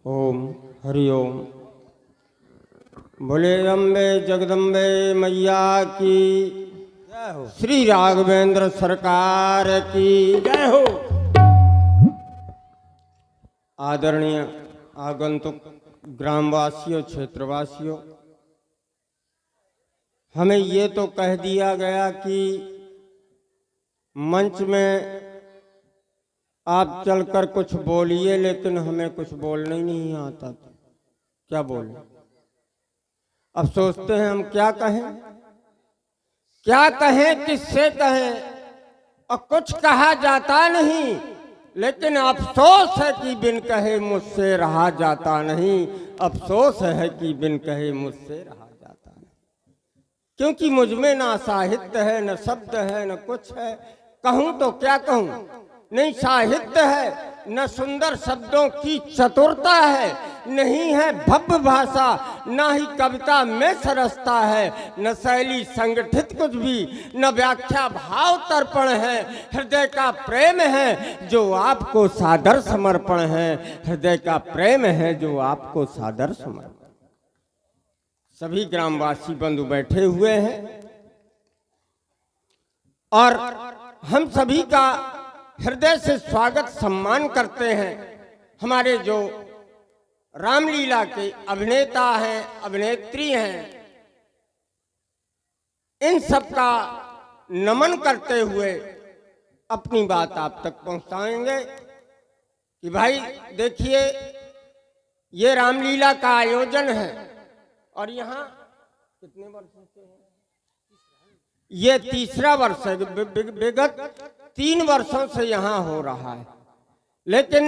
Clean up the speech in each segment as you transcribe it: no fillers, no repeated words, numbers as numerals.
ओम हरि ओम। बोले अम्बे जगदम्बे मैया की जय हो। श्री राघवेंद्र सरकार की जय हो। आदरणीय आगंतुक ग्रामवासियों, क्षेत्रवासियों, हमें ये तो कह दिया गया कि मंच में आप चलकर कुछ बोलिए, लेकिन हमें कुछ बोलना ही नहीं आता था। क्या बोले? अब सोचते हैं हम क्या कहें, क्या कहें, किससे कहें, और कुछ कहा जाता नहीं। लेकिन अफसोस है कि बिन कहे मुझसे रहा जाता नहीं। अफसोस है कि बिन कहे मुझसे रहा जाता नहीं, क्योंकि मुझ में ना साहित्य है, न शब्द है, न कुछ है। कहूं तो क्या कहूं? नहीं साहित्य है, न सुंदर शब्दों की चतुरता है, नहीं है भव्य भाषा, ना ही कविता में सरसता है, न शैली संगठित कुछ भी, न व्याख्या भाव तर्पण है। हृदय का प्रेम है जो आपको सादर समर्पण है। हृदय का प्रेम है जो आपको सादर समर्पण। सभी ग्रामवासी बंधु बैठे हुए हैं और हम सभी का हृदय से स्वागत सम्मान करते हैं। हमारे जो रामलीला के अभिनेता हैं, अभिनेत्री हैं, इन सब का नमन करते हुए अपनी बात आप तक पहुंचाएंगे कि भाई देखिए, ये रामलीला का आयोजन है और यहाँ कितने वर्षों से है? ये तीसरा वर्ष है। विगत 3 वर्षों से यहाँ हो रहा है, लेकिन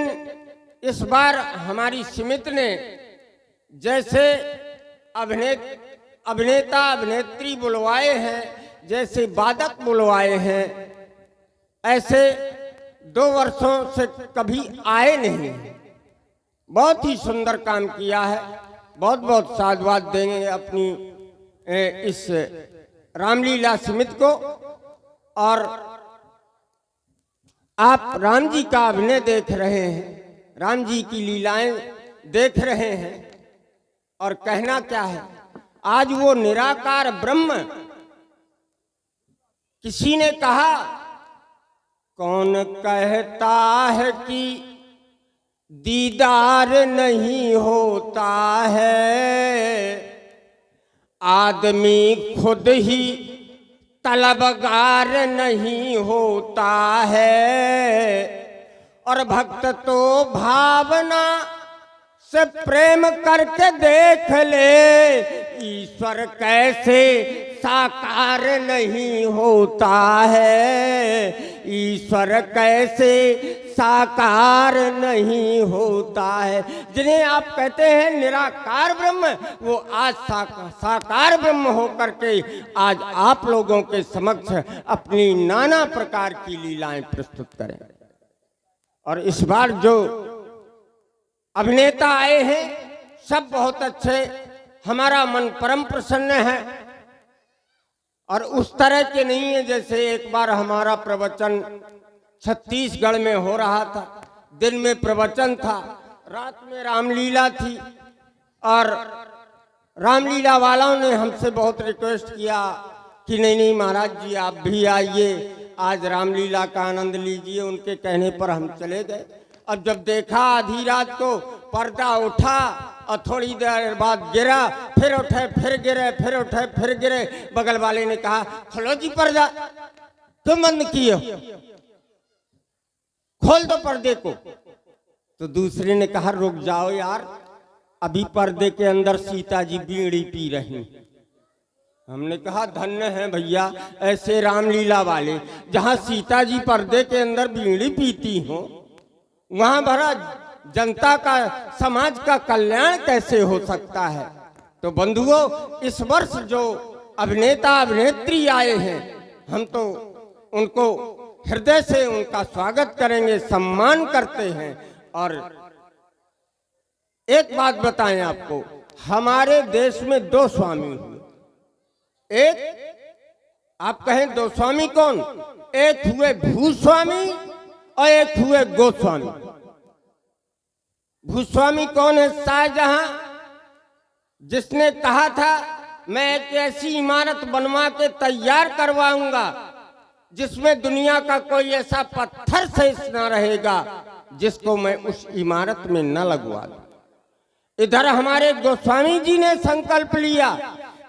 इस बार हमारी समिति ने जैसे अभिनेता अभिनेत्री बुलवाए हैं, जैसे वादक बुलवाए हैं, ऐसे 2 वर्षों से कभी आए नहीं। बहुत ही सुंदर काम किया है। बहुत बहुत साधुवाद देंगे अपनी इस रामलीला समिति को। और आप राम जी का अभिनय देख रहे हैं, राम जी की लीलाएं देख रहे हैं, और कहना क्या है, आज वो निराकार ब्रह्म, किसी ने कहा, कौन कहता है कि दीदार नहीं होता है, आदमी खुद ही तलबगार नहीं होता है, और भक्त तो भावना से प्रेम करके देख ले, ईश्वर कैसे साकार नहीं होता है, ईश्वर कैसे साकार नहीं होता है। जिन्हें आप कहते हैं निराकार ब्रह्म, वो आज साकार ब्रह्म होकर के आज आप लोगों के समक्ष अपनी नाना प्रकार की लीलाएं प्रस्तुत करें। और इस बार जो अभिनेता आए हैं सब बहुत अच्छे, हमारा मन परम प्रसन्न है। और उस तरह के नहीं है जैसे एक बार हमारा प्रवचन छत्तीसगढ़ में हो रहा था। दिन में प्रवचन था, रात में रामलीला थी, और रामलीला वालों ने हमसे बहुत रिक्वेस्ट किया कि नहीं नहीं महाराज जी आप भी आइए, आज रामलीला का आनंद लीजिए। उनके कहने पर हम चले गए। अब जब देखा आधी रात को पर्दा उठा और थोड़ी देर बाद गिरा, फिर उठे फिर गिरे, फिर उठे फिर गिरे। बगल वाले ने कहा खोलो जी पर्दा, तुम बंद किए, खोल दो पर्दे को। तो दूसरे ने कहा रुक जाओ यार, अभी पर्दे के अंदर सीता जी बीड़ी पी रही। हमने कहा धन्य है भैया ऐसे रामलीला वाले, जहां सीता जी पर्दे के अंदर बीड़ी पीती हो, वहां भरा जनता का, समाज का कल्याण कैसे हो सकता है। तो बंधुओं, इस वर्ष जो अभिनेता अभिनेत्री आए हैं, हम तो उनको हृदय से उनका स्वागत करेंगे, सम्मान करते हैं। और एक बात बताएं आपको, हमारे देश में 2 स्वामी हुए। एक आप कहें 2 स्वामी कौन? एक हुए भूस्वामी और एक हुए गोस्वामी। भूस्वामी कौन है? शाहजहां, जिसने कहा था मैं एक ऐसी इमारत बनवा के तैयार करवाऊंगा जिसमें दुनिया का कोई ऐसा पत्थर शेष न रहेगा जिसको मैं उस इमारत में न लगवा दूं। इधर हमारे गोस्वामी जी ने संकल्प लिया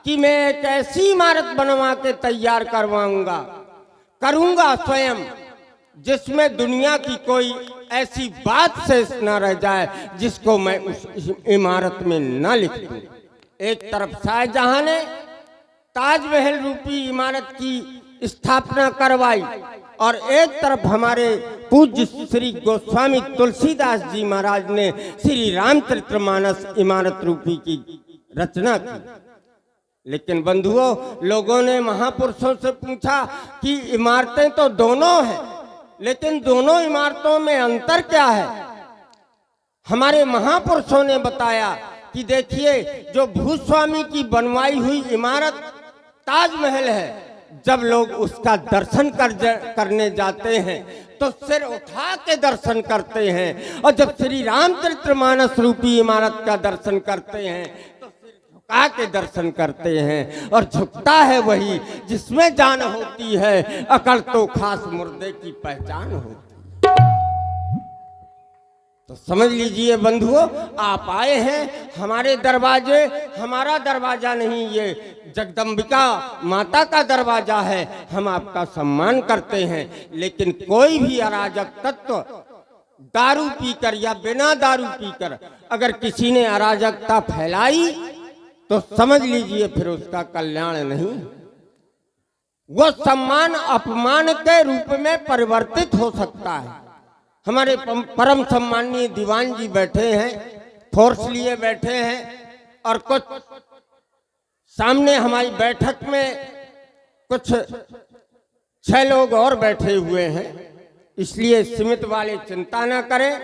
कि मैं एक ऐसी इमारत बनवा के तैयार करवाऊंगा, करूंगा स्वयं, जिसमें दुनिया की कोई ऐसी बात शेष न रह जाए जिसको मैं उस इमारत में न लिख दूं। एक तरफ शाहजहां ने ताजमहल रूपी इमारत की स्थापना करवाई और एक तरफ हमारे पूज्य श्री गोस्वामी तुलसीदास जी महाराज ने श्री रामचरितमानस इमारत रूपी की रचना की। लेकिन बंधुओं, लोगों ने महापुरुषों से पूछा कि इमारतें तो दोनों हैं, लेकिन दोनों इमारतों में अंतर क्या है? हमारे महापुरुषों ने बताया कि देखिए, जो भूस्वामी की बनवाई हुई इमारत ताजमहल है, जब लोग उसका दर्शन करने जाते हैं तो सिर उठा के दर्शन करते हैं, और जब श्री रामचरितमानस रूपी इमारत का दर्शन करते हैं तो सिर झुका के दर्शन करते हैं। और झुकता है वही जिसमें जान होती है, अकड़ तो खास मुर्दे की पहचान होती है। तो समझ लीजिए बंधुओं, आप आए हैं हमारे दरवाजे, हमारा दरवाजा नहीं, ये जगदम्बिका माता का दरवाजा है। हम आपका सम्मान करते हैं, लेकिन कोई भी अराजक तत्व दारू पीकर या बिना दारू पीकर अगर किसी ने अराजकता फैलाई तो समझ लीजिए फिर उसका कल्याण नहीं, वो सम्मान अपमान के रूप में परिवर्तित हो सकता है। हमारे परम सम्माननीय दीवान जी बैठे हैं, फोर्स लिए बैठे हैं, और कुछ सामने हमारी बैठक में कुछ 6 लोग और बैठे हुए हैं। इसलिए सीमित वाले चिंता न करें,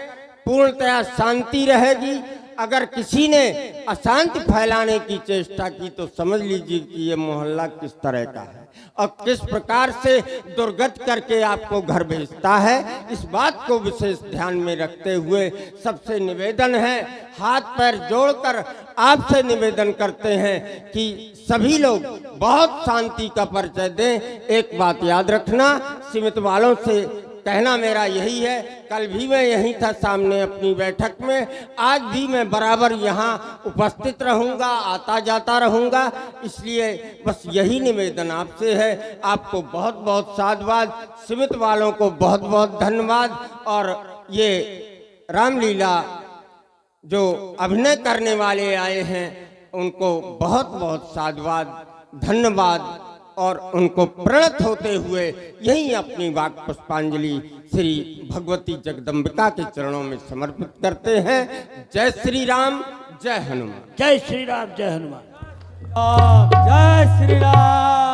पूर्णतया शांति रहेगी। अगर किसी ने अशांति फैलाने की चेष्टा की तो समझ लीजिए कि ये मोहल्ला किस तरह का है और किस प्रकार से दुर्गत करके आपको घर भेजता है। इस बात को विशेष ध्यान में रखते हुए सबसे निवेदन है, हाथ पैर जोड़कर आपसे निवेदन करते हैं कि सभी लोग बहुत शांति का परिचय दें। एक बात याद रखना, सीमित वालों से कहना मेरा यही है, कल भी मैं यहीं था सामने अपनी बैठक में, आज भी मैं बराबर यहाँ उपस्थित रहूँगा, आता जाता रहूँगा। इसलिए बस यही निवेदन आपसे है। आपको बहुत बहुत साधुवाद, सीमित वालों को बहुत बहुत धन्यवाद। और ये रामलीला जो अभिनय करने वाले आए हैं उनको बहुत बहुत साधुवाद, धन्यवाद, और उनको प्रणत होते हुए यही अपनी वाक पुष्पांजलि श्री भगवती जगदम्बिका के चरणों में समर्पित करते हैं। जय श्री राम, जय हनुमान। जय श्री राम, जय हनुमान। जय श्री राम।